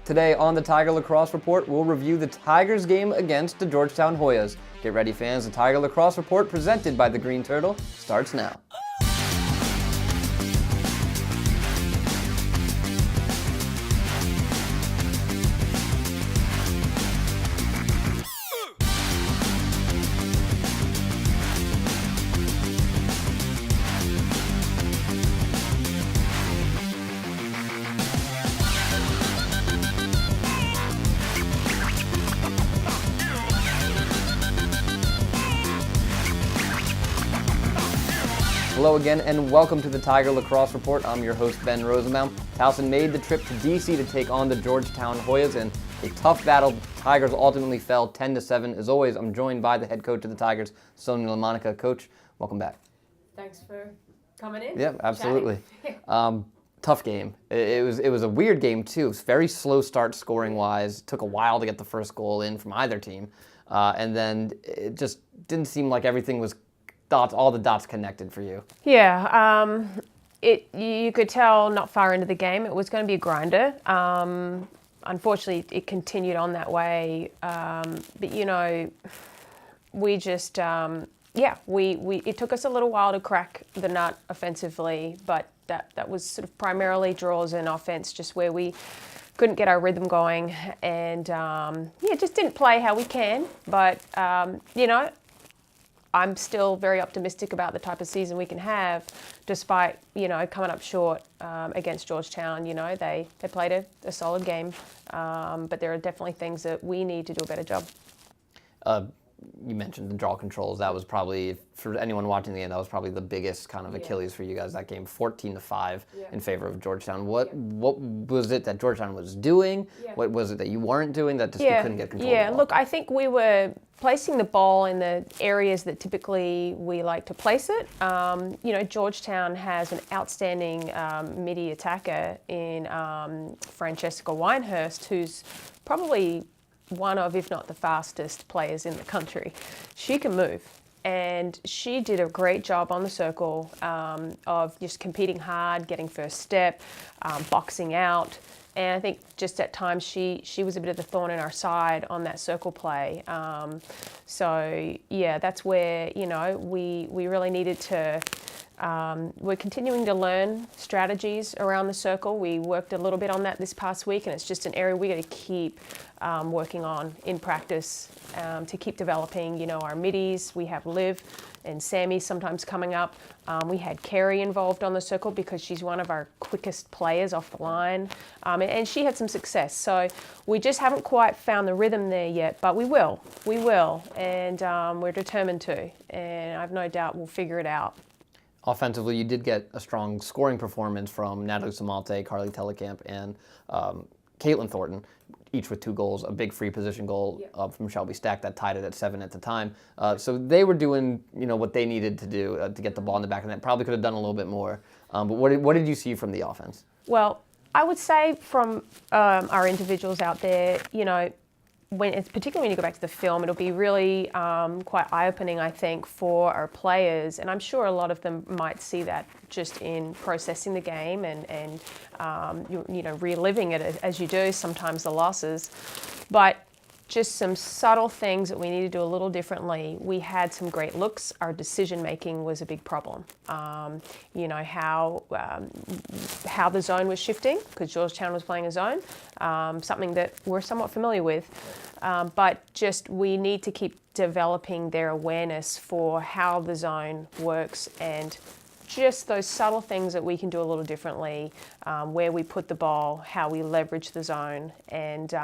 Today on the Tiger Lacrosse Report, we'll review the Tigers game against the Georgetown Hoyas. Get ready, fans. The Tiger Lacrosse Report, presented by the Green Turtle, starts now. Hello again and welcome to the Tiger Lacrosse Report. I'm your host, Ben Rosenbaum. Towson made the trip to DC to take on the Georgetown Hoyas in a tough battle. The Tigers ultimately fell 10-7. As always, I'm joined by the head coach of the Tigers, Sonia LaMonica. Coach, welcome back. Thanks for coming in. Yeah, absolutely. Tough game. It was a weird game too. It was very slow start scoring wise. It took a while to get the first goal in from either team, and then it just didn't seem like everything was all the dots connected for you. Yeah, you could tell not far into the game it was going to be a grinder. Unfortunately, it continued on that way. But you know, we just it took us a little while to crack the nut offensively, but that was sort of primarily draws and offense, just where we couldn't get our rhythm going, and just didn't play how we can. But I'm still very optimistic about the type of season we can have, despite, coming up short against Georgetown. They played a solid game, but there are definitely things that we need to do a better job. You mentioned the draw controls. That was probably, for anyone watching the game, that was probably the biggest kind of Achilles for you guys that game, 14-5 in favor of Georgetown. What was it that Georgetown was doing? What was it that you weren't doing that just you couldn't get control of? Yeah, look, I think we were placing the ball in the areas that typically we like to place it. Georgetown has an outstanding midi attacker in Francesca Winehurst, who's probably one of, if not the fastest players in the country. She can move, and she did a great job on the circle of just competing hard, getting first step, boxing out. And I think just at times she was a bit of the thorn in our side on that circle play. That's where, we really needed to, we're continuing to learn strategies around the circle. We worked a little bit on that this past week, and it's just an area we got to keep working on in practice to keep developing, our middies. We have Liv and Sammy sometimes coming up. We had Carrie involved on the circle because she's one of our quickest players off the line, and she had some success. So we just haven't quite found the rhythm there yet, but we will, and we're determined to, and I've no doubt we'll figure it out. Offensively, you did get a strong scoring performance from Natalie Samalte, Carly Telekamp, and Caitlin Thornton, each with 2 goals, a big free position goal from Shelby Stack that tied it at 7 at the time. So they were doing, what they needed to do to get the ball in the back of the net. Probably could have done a little bit more. But what did you see from the offense? Well, I would say from our individuals out there, particularly when you go back to the film, it'll be really quite eye-opening, I think, for our players. And I'm sure a lot of them might see that just in processing the game and reliving it as you do, sometimes the losses. But just some subtle things that we need to do a little differently. We had some great looks. Our decision-making was a big problem. How the zone was shifting, because Georgetown was playing a zone, something that we're somewhat familiar with. But just we need to keep developing their awareness for how the zone works, and just those subtle things that we can do a little differently, where we put the ball, how we leverage the zone, and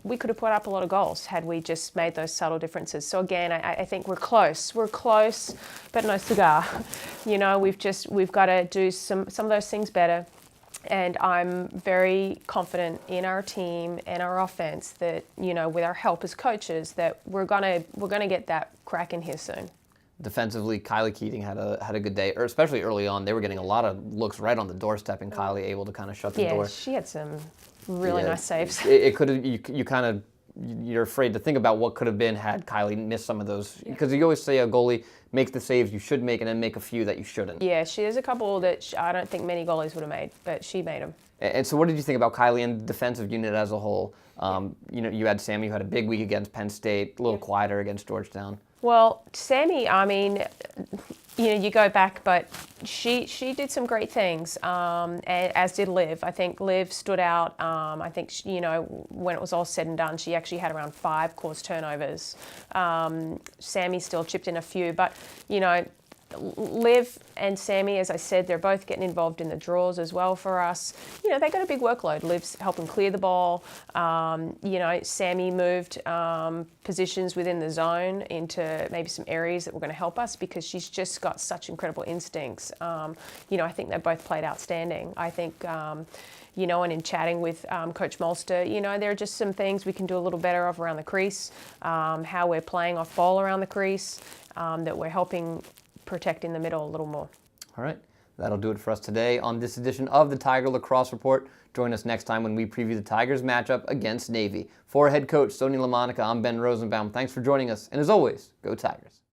we could have put up a lot of goals had we just made those subtle differences. So again, I think we're close, but no cigar. We've got to do some of those things better. And I'm very confident in our team and our offense that, with our help as coaches, that we're gonna get that crack in here soon. Defensively, Kylie Keating had a good day, or especially early on. They were getting a lot of looks right on the doorstep, and Kylie able to kind of shut the door. Yeah, she had some really nice saves. It could have, you kind of you're afraid to think about what could have been had Kylie missed some of those, because you always say a goalie makes the saves you should make and then make a few that you shouldn't. Yeah, there's a couple that I don't think many goalies would have made, but she made them. And so what did you think about Kylie and the defensive unit as a whole? You had Sammy, who had a big week against Penn State, a little quieter against Georgetown. Well, Sammy, I mean, you go back, but she did some great things, and as did Liv. I think Liv stood out. I think, when it was all said and done, she actually had around 5 caused turnovers. Sammy still chipped in a few, but, Liv and Sammy, as I said, they're both getting involved in the draws as well for us. They got a big workload. Liv's helping clear the ball. Sammy moved positions within the zone into maybe some areas that were going to help us because she's just got such incredible instincts. I think they both played outstanding. I think, and in chatting with Coach Molster, there are just some things we can do a little better of around the crease, how we're playing off ball around the crease, that we're helping protect in the middle a little more. All right. That'll do it for us today on this edition of the Tiger Lacrosse Report. Join us next time when we preview the Tigers matchup against Navy. For head coach Sonia LaMonica, I'm Ben Rosenbaum. Thanks for joining us. And as always, go Tigers.